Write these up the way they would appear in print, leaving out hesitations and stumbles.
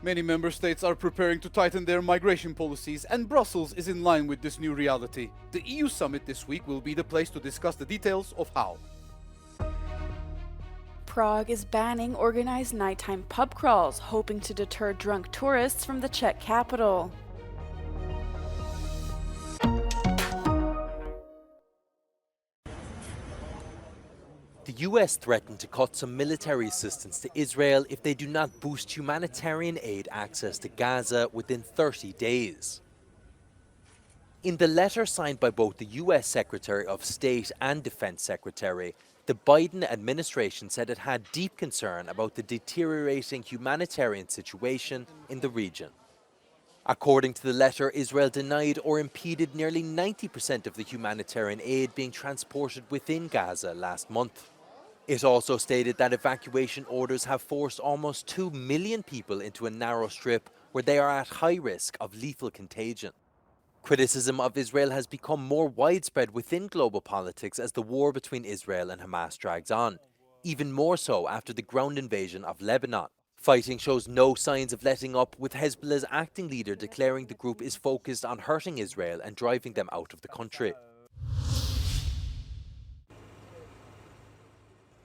Many member states are preparing to tighten their migration policies, and Brussels is in line with this new reality. The EU summit this week will be the place to discuss the details of how. Prague is banning organized nighttime pub crawls, hoping to deter drunk tourists from the Czech capital. The US threatened to cut some military assistance to Israel if they do not boost humanitarian aid access to Gaza within 30 days. In the letter signed by both the US Secretary of State and Defense Secretary, the Biden administration said it had deep concern about the deteriorating humanitarian situation in the region. According to the letter, Israel denied or impeded nearly 90% of the humanitarian aid being transported within Gaza last month. It also stated that evacuation orders have forced almost 2 million people into a narrow strip where they are at high risk of lethal contagion. Criticism of Israel has become more widespread within global politics as the war between Israel and Hamas drags on, even more so after the ground invasion of Lebanon. Fighting shows no signs of letting up, with Hezbollah's acting leader declaring the group is focused on hurting Israel and driving them out of the country.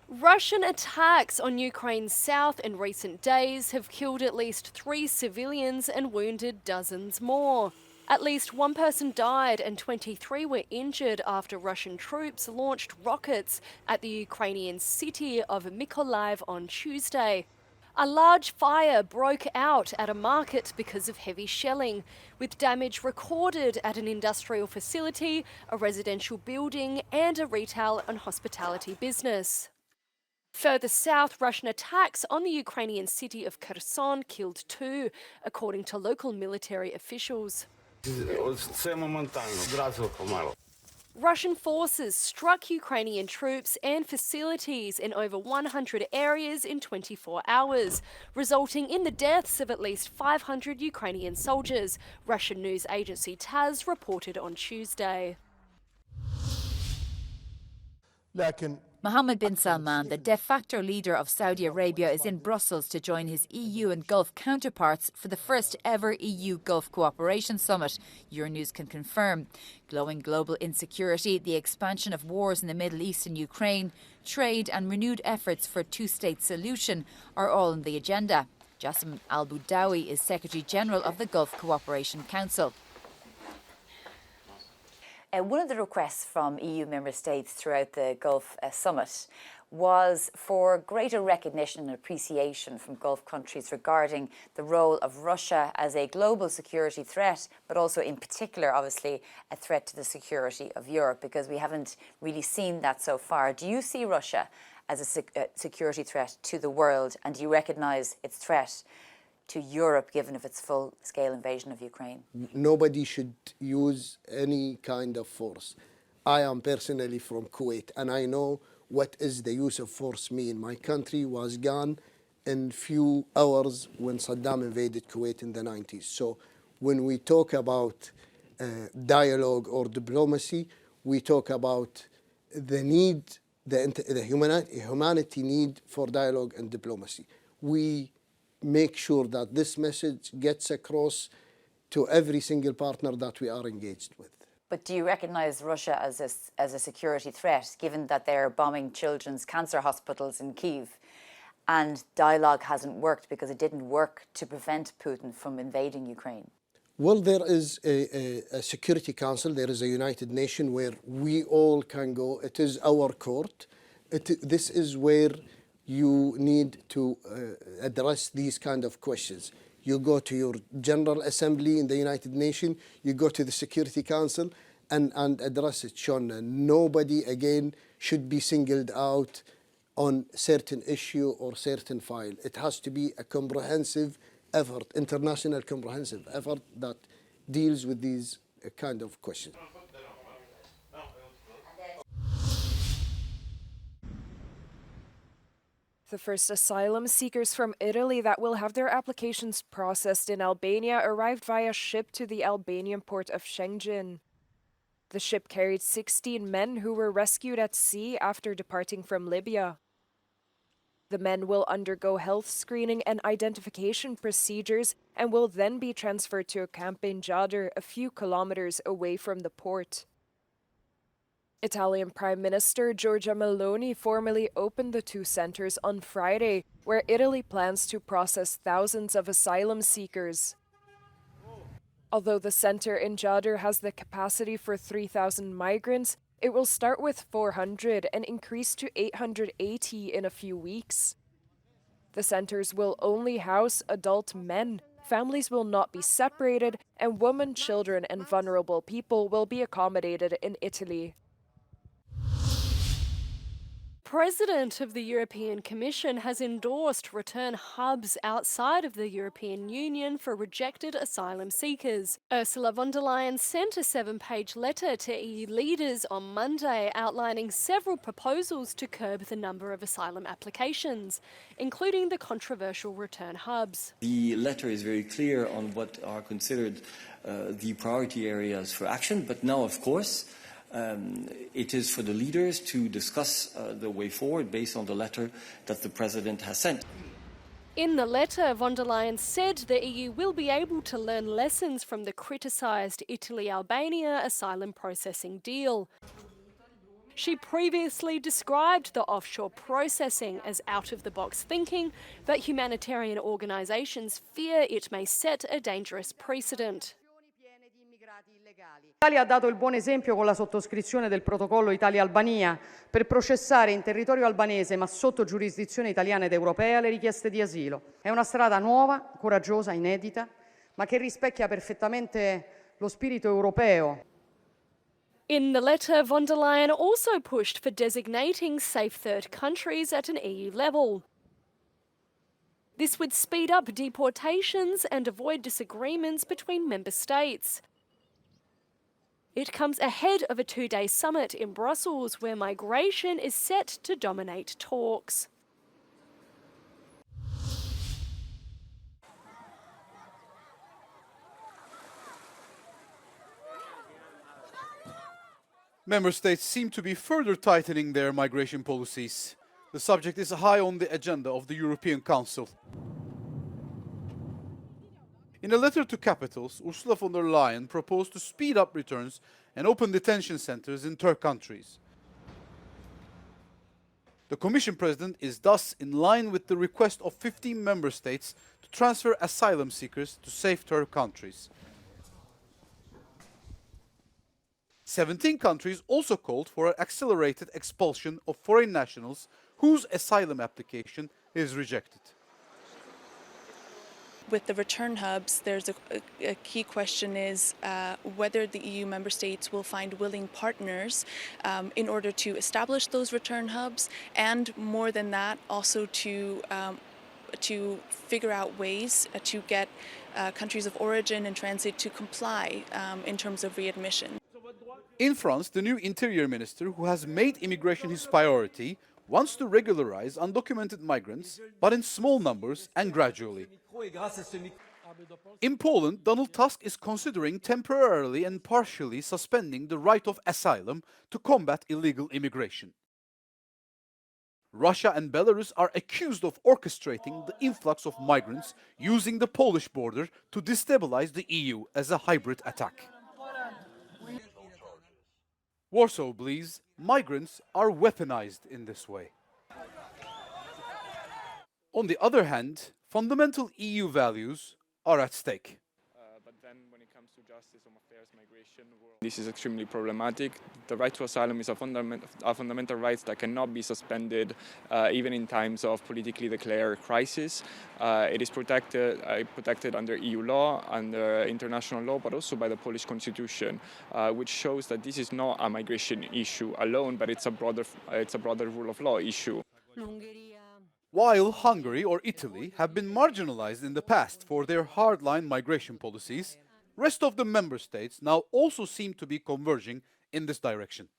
Russian attacks on Ukraine's south in recent days have killed at least 3 civilians and wounded dozens more. At least 1 person died and 23 were injured after Russian troops launched rockets at the Ukrainian city of Mykolaiv on Tuesday. A large fire broke out at a market because of heavy shelling, with damage recorded at an industrial facility, a residential building, and a retail and hospitality business. Further south, Russian attacks on the Ukrainian city of Kherson killed 2, according to local military officials. Russian forces struck Ukrainian troops and facilities in over 100 areas in 24 hours, resulting in the deaths of at least 500 Ukrainian soldiers, Russian news agency TASS reported on Tuesday. Mohammed bin Salman, the de facto leader of Saudi Arabia, is in Brussels to join his EU and Gulf counterparts for the first ever EU-Gulf cooperation summit, Euronews can confirm. Glowing global insecurity, the expansion of wars in the Middle East and Ukraine, trade and renewed efforts for a two-state solution are all on the agenda. Jassim al-Boudawi is Secretary General of the Gulf Cooperation Council. One of the requests from EU member states throughout the Gulf Summit was for greater recognition and appreciation from Gulf countries regarding the role of Russia as a global security threat, but also in particular, obviously, a threat to the security of Europe, because we haven't really seen that so far. Do you see Russia as a security threat to the world, and do you recognise its threat to Europe, given of its full-scale invasion of Ukraine? Nobody should use any kind of force. I am personally from Kuwait, and I know what is the use of force mean. My country was gone in few hours when Saddam invaded Kuwait in the 90s. So when we talk about dialogue or diplomacy, we talk about the need, the humanity need for dialogue and diplomacy. We make sure that this message gets across to every single partner that we are engaged with. But do you recognise Russia as a security threat, given that they're bombing children's cancer hospitals in Kyiv, and dialogue hasn't worked because it didn't work to prevent Putin from invading Ukraine? Well, there is a Security Council, there is a United Nations where we all can go. It is our court. This is where you need to address these kind of questions. You go to your General Assembly in the United Nations, you go to the Security Council and address it, Sean. Nobody, again, should be singled out on certain issue or certain file. It has to be a comprehensive effort, international comprehensive effort that deals with these kind of questions. The first asylum seekers from Italy that will have their applications processed in Albania arrived via ship to the Albanian port of Schengen. The ship carried 16 men who were rescued at sea after departing from Libya. The men will undergo health screening and identification procedures and will then be transferred to a camp in Jadr, a few kilometers away from the port. Italian Prime Minister Giorgia Meloni formally opened the two centers on Friday, where Italy plans to process thousands of asylum seekers. Although the center in Jadr has the capacity for 3,000 migrants, it will start with 400 and increase to 880 in a few weeks. The centers will only house adult men. Families will not be separated, and women, children, and vulnerable people will be accommodated in Italy. President of the European Commission has endorsed return hubs outside of the European Union for rejected asylum seekers. Ursula von der Leyen sent a 7-page letter to EU leaders on Monday outlining several proposals to curb the number of asylum applications, including the controversial return hubs. The letter is very clear on what are considered the priority areas for action, but now, of course, it is for the leaders to discuss the way forward based on the letter that the President has sent. In the letter, von der Leyen said the EU will be able to learn lessons from the criticised Italy-Albania asylum processing deal. She previously described the offshore processing as out-of-the-box thinking, but humanitarian organisations fear it may set a dangerous precedent. L'Italia ha dato il buon esempio con la sottoscrizione del protocollo Italia-Albania per processare in territorio albanese, ma sotto giurisdizione italiana ed europea, le richieste di asilo. È una strada nuova, coraggiosa, inedita, ma che rispecchia perfettamente lo spirito europeo. In the letter, von der Leyen also pushed for designating safe third countries at an EU level. This would speed up deportations and avoid disagreements between member states. It comes ahead of a 2-day summit in Brussels where migration is set to dominate talks. Member states seem to be further tightening their migration policies. The subject is high on the agenda of the European Council. In a letter to capitals, Ursula von der Leyen proposed to speed up returns and open detention centers in third countries. The Commission President is thus in line with the request of 15 member states to transfer asylum seekers to safe third countries. 17 countries also called for an accelerated expulsion of foreign nationals whose asylum application is rejected. With the return hubs, there's a key question is whether the EU member states will find willing partners in order to establish those return hubs, and more than that, also to figure out ways to get countries of origin and transit to comply in terms of readmission. In France, the new interior minister, who has made immigration his priority, wants to regularize undocumented migrants, but in small numbers and gradually. In Poland, Donald Tusk is considering temporarily and partially suspending the right of asylum to combat illegal immigration. Russia and Belarus are accused of orchestrating the influx of migrants using the Polish border to destabilize the EU as a hybrid attack. Warsaw believes migrants are weaponized in this way. On the other hand, fundamental EU values are at stake. But then when it comes to justice, home affairs, migration, this is extremely problematic. The right to asylum is a fundamental right that cannot be suspended even in times of politically declared crisis. It is protected under EU law, under international law, but also by the Polish constitution, which shows that this is not a migration issue alone, but it's a broader rule of law issue. While Hungary or Italy have been marginalized in the past for their hardline migration policies, rest of the member states now also seem to be converging in this direction.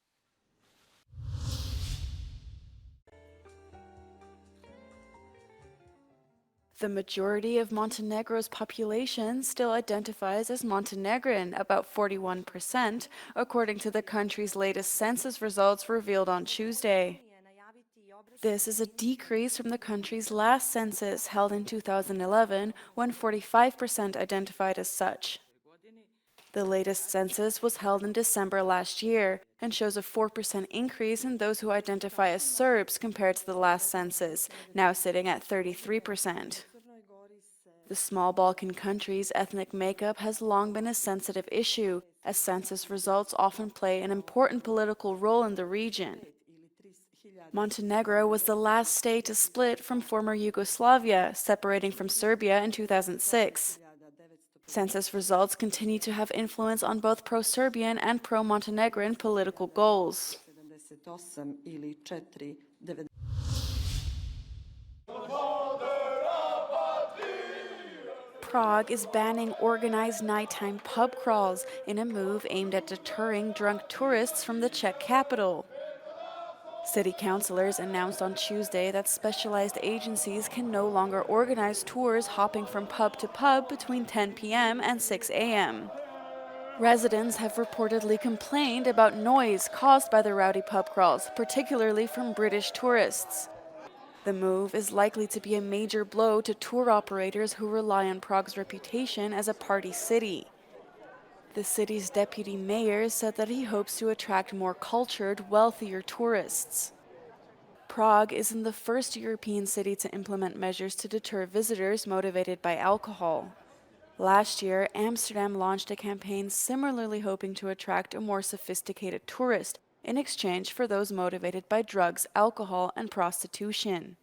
The majority of Montenegro's population still identifies as Montenegrin, about 41%, according to the country's latest census results revealed on Tuesday. This is a decrease from the country's last census held in 2011, when 45% identified as such. The latest census was held in December last year and shows a 4% increase in those who identify as Serbs compared to the last census, now sitting at 33%. The small Balkan countries' ethnic makeup has long been a sensitive issue, as census results often play an important political role in the region. Montenegro was the last state to split from former Yugoslavia, separating from Serbia in 2006. Census results continue to have influence on both pro-Serbian and pro-Montenegrin political goals. Prague is banning organized nighttime pub crawls in a move aimed at deterring drunk tourists from the Czech capital. City councilors announced on Tuesday that specialized agencies can no longer organize tours hopping from pub to pub between 10 p.m. and 6 a.m. Residents have reportedly complained about noise caused by the rowdy pub crawls, particularly from British tourists. The move is likely to be a major blow to tour operators who rely on Prague's reputation as a party city. The city's deputy mayor said that he hopes to attract more cultured, wealthier tourists. Prague isn't the first European city to implement measures to deter visitors motivated by alcohol. Last year, Amsterdam launched a campaign similarly hoping to attract a more sophisticated tourist in exchange for those motivated by drugs, alcohol, and prostitution.